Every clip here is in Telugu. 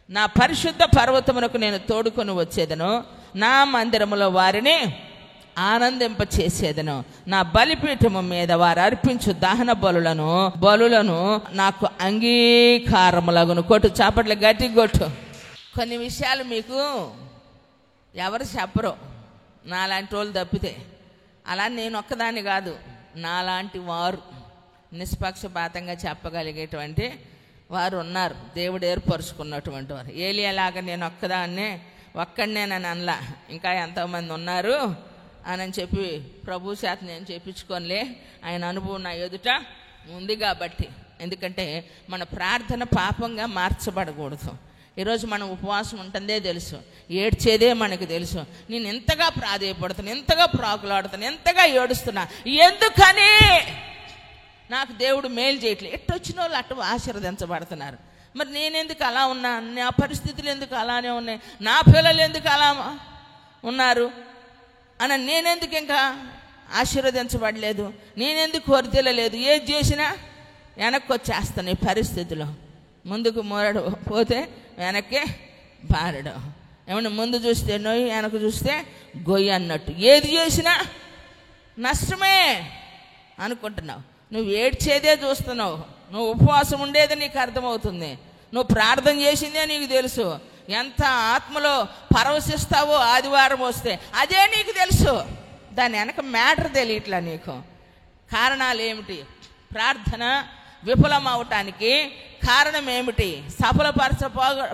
నా పరిశుద్ధ పర్వతమునకు నేను తోడుకొని వచ్చేదను, నా మందిరములో వారిని ఆనందింప చేసేదను, నా బలిపీఠము మీద వారు అర్పించు దహన బలులను నాకు అంగీకారములగును. కొట్టు, చాపట్ల గట్టి కొట్టు. కొన్ని విషయాలు మీకు ఎవరు చెప్పరు, నాలాంటి వాళ్ళు తప్పితే. అలా నేను ఒక్కదాన్ని కాదు, నాలాంటి వారు నిష్పక్షపాతంగా చెప్పగలిగేటువంటి వారు ఉన్నారు, దేవుడు ఏర్పరుచుకున్నటువంటి వారు. ఏలియాలాగా నేను ఒక్కడనే నన్ను అనలా, ఇంకా ఎంతోమంది ఉన్నారు అని చెప్పి ప్రభు చేత నేను చెప్పించుకోనిలే, ఆయన అనుభవం నా ఎదుట ఉంది కాబట్టి. ఎందుకంటే మన ప్రార్థన పాపంగా మార్చబడకూడదు. ఈరోజు మనం ఉపవాసం ఉంటుందే తెలుసు, ఏడ్చేదే మనకు తెలుసు. నేను ఎంతగా ప్రాధేయపడుతున్నా, ఎంతగా ప్రాకులాడుతున్నా, ఎంతగా ఏడుస్తున్నా, ఎందుకని నాకు దేవుడు మేలు చేయట్లేదు. ఎట్టొచ్చిన వాళ్ళు అటు ఆశీర్వదించబడుతున్నారు. మరి నేనెందుకు అలా ఉన్నా, నా పరిస్థితులు ఎందుకు అలానే ఉన్నాయి, నా పిల్లలు ఎందుకు అలా ఉన్నారు అని నేనెందుకు ఇంకా ఆశీర్వదించబడలేదు, నేనెందుకు వర్ధిల్లలేదు, ఏది చేసినా వెనక్కి వచ్చేస్తాను. ఈ పరిస్థితిలో ముందుకు మోరడు పోతే వెనక్కే బారడు. ఏమన్నా ముందు చూస్తే నొయ్యి, వెనక చూస్తే గొయ్యి అన్నట్టు. ఏది చేసినా నష్టమే అనుకుంటున్నావు. నువ్వు ఏడ్చేదే చూస్తున్నావు, నువ్వు ఉపవాసం ఉండేది నీకు అర్థమవుతుంది, నువ్వు ప్రార్థన చేసిందే నీకు తెలుసు, ఎంత ఆత్మలో పరవశిస్తావో ఆదివారం వస్తే అదే నీకు తెలుసు. దాని వెనక మ్యాటర్ తెలియట్లా నీకు. కారణాలు ఏమిటి? ప్రార్థన విఫలమవటానికి కారణం ఏమిటి?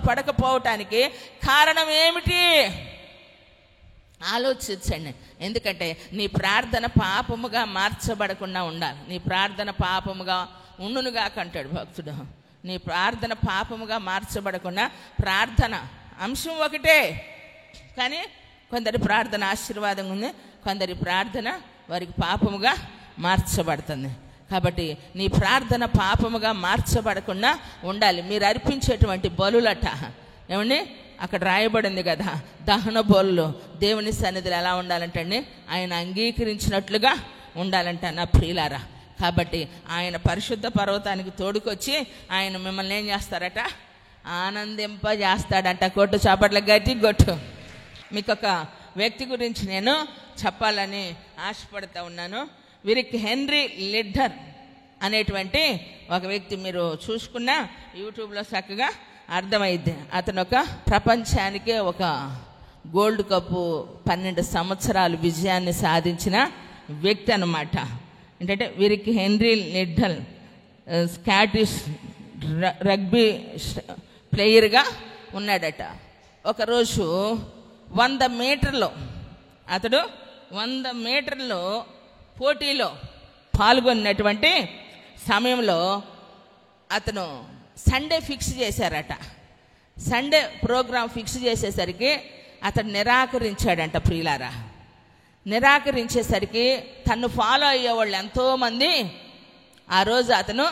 పడకపోవటానికి కారణం ఏమిటి? ఆలోచించండి. ఎందుకంటే నీ ప్రార్థన పాపముగా మార్చబడకుండా ఉండాలి. నీ ప్రార్థన పాపముగా ఉండునుగా కంటాడు భక్తుడు. నీ ప్రార్థన పాపముగా మార్చబడకుండా, ప్రార్థన అంశం ఒకటే, కానీ కొందరి ప్రార్థన ఆశీర్వాదంగా ఉంది, కొందరి ప్రార్థన వారికి పాపముగా మార్చబడుతుంది. కాబట్టి నీ ప్రార్థన పాపముగా మార్చబడకుండా ఉండాలి. మీరు అర్పించేటువంటి బలులట, ఏమండి అక్కడ రాయబడింది కదా, దహన బలులు దేవుని సన్నిధిలో ఎలా ఉండాలంటండి, ఆయన అంగీకరించినట్లుగా ఉండాలంట నా ప్రియులారా. కాబట్టి ఆయన పరిశుద్ధ పర్వతానికి తోడుకొచ్చి ఆయన మిమ్మల్ని ఏం చేస్తారట? ఆనందింపజేస్తాడంట. కొట్టు, చాపట్ల గట్టి కొట్టు. మీకు ఒక వ్యక్తి గురించి నేను చెప్పాలని ఆశపడుతూ ఉన్నాను. వీరికి హెన్రీ లిడ్డర్ అనేటువంటి ఒక వ్యక్తి, మీరు చూసుకున్నా యూట్యూబ్లో చక్కగా అర్థమైద్ది. అతను ఒక ప్రపంచానికే ఒక గోల్డ్ కప్పు 12 సంవత్సరాలు విజయాన్ని సాధించిన వ్యక్తి అన్నమాట. ఏంటంటే వీరికి హెన్రీ లిడ్డర్ స్కాటిష్ రగ్బీ ప్లేయర్గా ఉన్నాడట. ఒకరోజు 100 మీటర్లో అతడు 100 మీటర్లో పోటీలో పాల్గొన్నటువంటి సమయంలో అతను సండే ఫిక్స్ చేశారట. సండే ప్రోగ్రాం ఫిక్స్ చేసేసరికి అతను నిరాకరించాడంట. ప్రియులారా, నిరాకరించేసరికి తను ఫాలో అయ్యేవాళ్ళు ఎంతోమంది ఆ రోజు అతను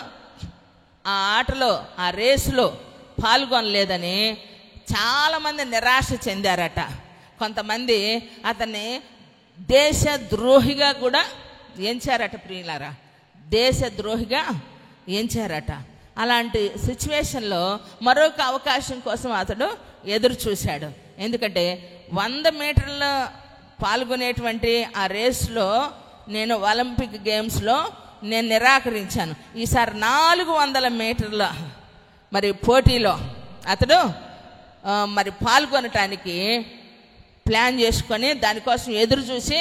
ఆ ఆటలో, ఆ రేసులో పాల్గొనలేదని చాలామంది నిరాశ చెందారట. కొంతమంది అతన్ని దేశద్రోహిగా కూడా ఎంచారట. ప్రియులారా, దేశద్రోహిగా ఎంచారట. అలాంటి సిచ్యువేషన్లో మరొక అవకాశం కోసం అతడు ఎదురు చూశాడు. ఎందుకంటే 100 మీటర్ల పాల్గొనేటువంటి ఆ రేస్లో, నేను ఒలింపిక్ గేమ్స్లో నేను నిరాకరించాను. ఈసారి 400 మీటర్ల మరి పోటీలో అతడు మరి పాల్గొనటానికి ప్లాన్ చేసుకొని దానికోసం ఎదురు చూసి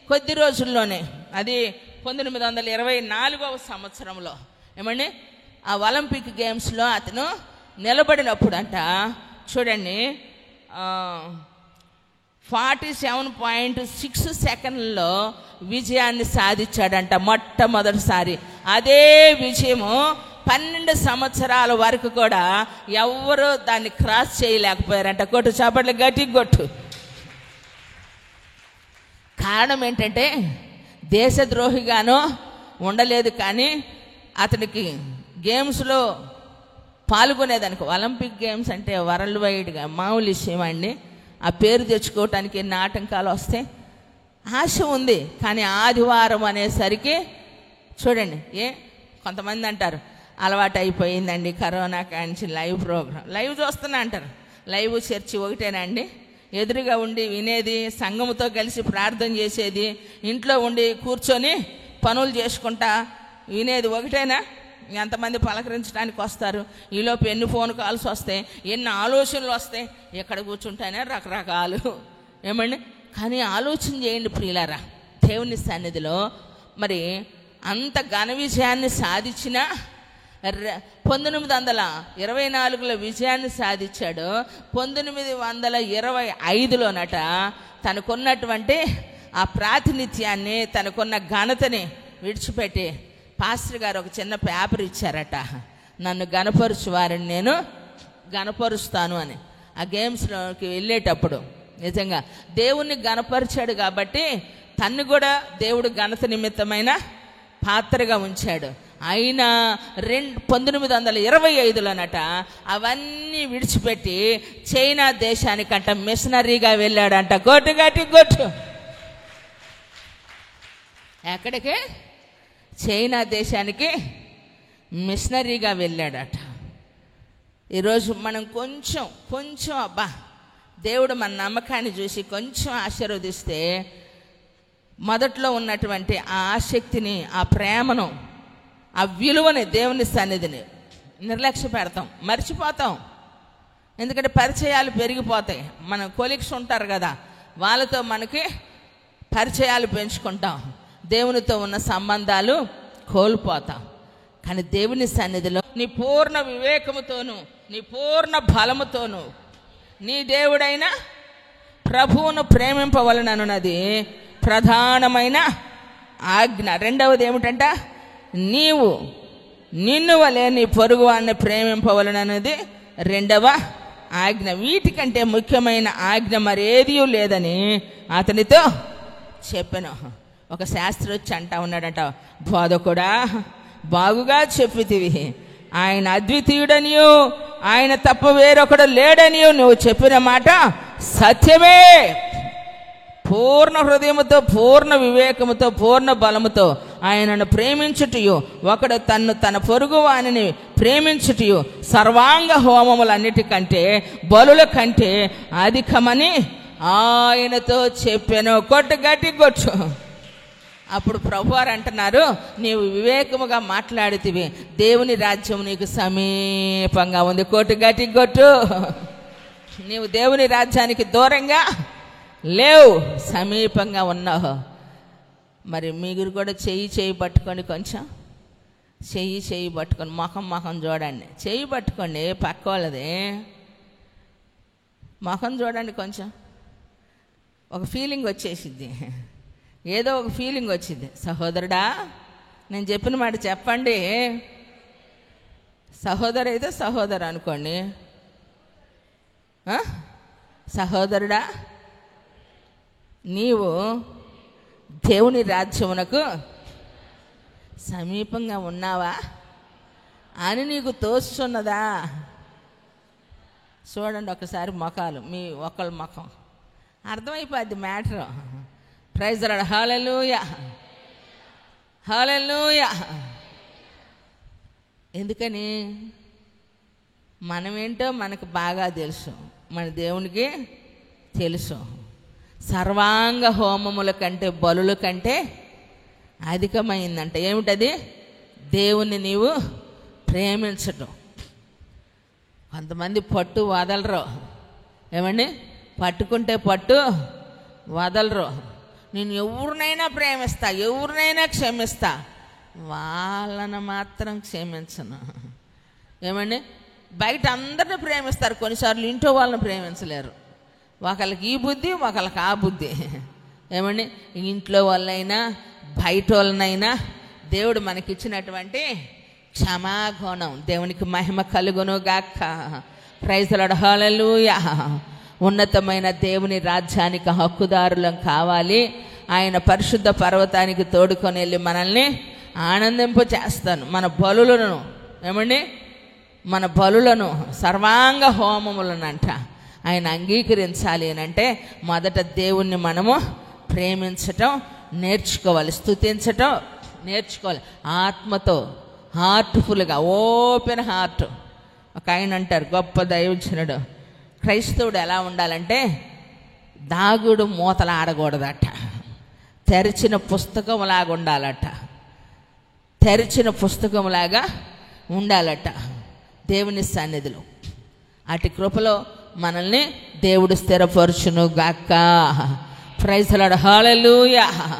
కొద్ది రోజుల్లోనే, అది 1924వ సంవత్సరంలో ఏమండి ఆ ఒలింపిక్ గేమ్స్లో అతను నిలబడినప్పుడు అంట, చూడండి 47.6 సెకండ్లలో విజయాన్ని సాధించాడంట మొట్టమొదటిసారి. అదే విజయము 12 సంవత్సరాల వరకు కూడా ఎవరు దాన్ని క్రాస్ చేయలేకపోయారంట. కొట్టు, చాపట్ల గట్టి కొట్టు. కారణం ఏంటంటే దేశద్రోహిగానో ఉండలేదు, కానీ అతనికి గేమ్స్లో పాల్గొనేదానికి, ఒలింపిక్ గేమ్స్ అంటే వరల్డ్ వైడ్గా మామూలు విషయం అండి. ఆ పేరు తెచ్చుకోవటానికి ఎన్ని ఆటంకాలు వస్తాయి. ఆశ ఉంది, కానీ ఆదివారం అనేసరికి చూడండి, కొంతమంది అంటారు అలవాటు అయిపోయిందండి కరోనా కాంచి లైవ్ ప్రోగ్రాం, లైవ్ చూస్తున్నా అంటారు. లైవ్ చర్చి ఒకటేనా అండి? ఎదురుగా ఉండి వినేది, సంఘముతో కలిసి ప్రార్థన చేసేది, ఇంట్లో ఉండి కూర్చొని పనులు చేసుకుంటా వినేది ఒకటేనా? ఎంతమంది పలకరించడానికి వస్తారు? ఈలోపు ఎన్ని ఫోన్ కాల్స్ వస్తాయి, ఎన్ని ఆలోచనలు వస్తాయి. ఎక్కడ కూర్చుంటానే రకరకాలు. ఏమండి? కానీ ఆలోచన చేయండి ప్రియులారా, దేవుని సన్నిధిలో మరి అంత ఘన విజయాన్ని సాధించిన 1924లో విజయాన్ని సాధించాడు. 1925లోనట తనకున్నటువంటి ఆ ప్రాతినిధ్యాన్ని, తనకున్న ఘనతని విడిచిపెట్టి పాస్టర్ గారు ఒక చిన్న పేపర్ ఇచ్చారట, నన్ను గణపరుచు వారిని నేను గణపరుస్తాను అని. ఆ గేమ్స్లోకి వెళ్ళేటప్పుడు నిజంగా దేవుణ్ణి గణపరిచాడు కాబట్టి తన్ను కూడా దేవుడు ఘనత నిమిత్తమైన పాత్రగా ఉంచాడు. అయినా 1925లోనట అవన్నీ విడిచిపెట్టి చైనా దేశానికంట మిషనరీగా వెళ్ళాడంట. గొట్టు గట్టి గొట్టు. ఎక్కడికి? చైనా దేశానికి మిషనరీగా వెళ్ళాడట. ఈరోజు మనం కొంచెం అబ్బా దేవుడు మన నమ్మకాన్ని చూసి కొంచెం ఆశీర్వదిస్తే మొదట్లో ఉన్నటువంటి ఆ ఆసక్తిని, ఆ ప్రేమను, ఆ విలువని, దేవుని సన్నిధిని నిర్లక్ష్య పెడతాం, మర్చిపోతాం. ఎందుకంటే పరిచయాలు పెరిగిపోతాయి. మన కొలీగ్స్ ఉంటారు కదా, వాళ్ళతో మనకి పరిచయాలు పెంచుకుంటాం, దేవునితో ఉన్న సంబంధాలు కోల్పోతాం. కానీ దేవుని సన్నిధిలో నీ పూర్ణ వివేకముతోను, నీ పూర్ణ బలముతోను నీ దేవుడైన ప్రభువును ప్రేమింపవలనన్నది ప్రధానమైన ఆజ్ఞ. రెండవది ఏమిటంట? నిన్ను వలె నీ పొరుగు వాడిని ప్రేమింపవలనన్నది రెండవ ఆజ్ఞ. వీటికంటే ముఖ్యమైన ఆజ్ఞ మరేదీ లేదని అతనితో చెప్పాను. ఒక శాస్త్రి వచ్చి అంటా ఉన్నాడట, బోధకుడా బాగుగా చెప్పితివి, ఆయన అద్వితీయుడనియు ఆయన తప్ప వేరొకడు లేడనియు నువ్వు చెప్పిన మాట సత్యమే. పూర్ణ హృదయముతో, పూర్ణ వివేకముతో, పూర్ణ బలముతో ఆయనను ప్రేమించుటయు, ఒకడు తన పొరుగు వానిని ప్రేమించుటయు సర్వాంగ హోమములన్నిటికంటే, బలుల కంటే అధికమని ఆయనతో చెప్పాను. కొట్టు గట్టి కొట్టు. అప్పుడు ప్రభువారు అంటున్నారు, నీవు వివేకముగా మాట్లాడితివి, దేవుని రాజ్యం నీకు సమీపంగా ఉంది. కొట్టు గట్టి కొట్టు. నీవు దేవుని రాజ్యానికి దూరంగా లేవు, సమీపంగా ఉన్నావు. మరి మీరు కూడా చెయ్యి పట్టుకోండి, కొంచెం చెయ్యి పట్టుకొని ముఖం చూడండి. చెయ్యి పట్టుకోండి, పక్క వాళ్ళది ముఖం చూడండి. కొంచెం ఒక ఫీలింగ్ వచ్చేసిద్ది, ఏదో ఒక ఫీలింగ్ వచ్చింది. సహోదరుడా, నేను చెప్పిన మాట చెప్పండి. సహోదరు అయితే సహోదరు అనుకోండి. సహోదరుడా, నీవు దేవుని రాజ్యమునకు సమీపంగా ఉన్నావా అని నీకు తోస్తున్నదా? చూడండి ఒకసారి ముఖాలు, మీ ఒకళ్ళ ముఖం అర్థమైపోద్ది matter. Praise the Lord. Hallelujah, hallelujah. ఎందుకని? మనమేంటో మనకు బాగా తెలుసు, మన దేవునికి తెలుసు. సర్వాంగ హోమముల కంటే, బలుల కంటే అధికమైందంట. ఏమిటది? దేవుణ్ణి నీవు ప్రేమించటం. కొంతమంది పట్టు వదలరు. ఏమండి? పట్టుకుంటే పట్టు వదలరు. నేను ఎవరినైనా ప్రేమిస్తా, ఎవరినైనా క్షమిస్తా, వాళ్ళను మాత్రం క్షమించను. ఏమండి? బయట అందరిని ప్రేమిస్తారు, కొన్నిసార్లు ఇంట్లో వాళ్ళని ప్రేమించలేరు. ఒకళ్ళకి ఈ బుద్ధి, ఒకళ్ళకి ఆ బుద్ధి. ఏమండి? ఇంట్లో వాళ్ళైనా బయట వాళ్ళనైనా దేవుడు మనకిచ్చినటువంటి క్షమాగుణం, దేవునికి మహిమ కలుగును గాక. Praise the Lord. హల్లెలూయా. ఉన్నతమైన దేవుని రాజ్యానికి హక్కుదారులం కావాలి. ఆయన పరిశుద్ధ పర్వతానికి తోడుకొని వెళ్ళి మనల్ని ఆనందింప చేస్తాను. మన బలులను, ఏమండి, మన బలులను, సర్వాంగ హోమములనంట ఆయన అంగీకరించాలి అని అంటే మొదట దేవుణ్ణి మనము ప్రేమించటం నేర్చుకోవాలి, స్తుతించటం నేర్చుకోవాలి. ఆత్మతో, హార్ట్ఫుల్గా, ఓపెన్ హార్ట్. ఒక ఆయన అంటారు, గొప్ప దైవజనుడు, క్రైస్తవుడు ఎలా ఉండాలంటే దాగుడు మూతలు ఆడకూడదట, తెరిచిన పుస్తకంలాగా ఉండాలట, తెరిచిన పుస్తకంలాగా ఉండాలట దేవుని సన్నిధిలో. అటు కృపలో మనల్ని దేవుడు స్థిరపరచును గాక. Praise the Lord. హల్లెలూయా.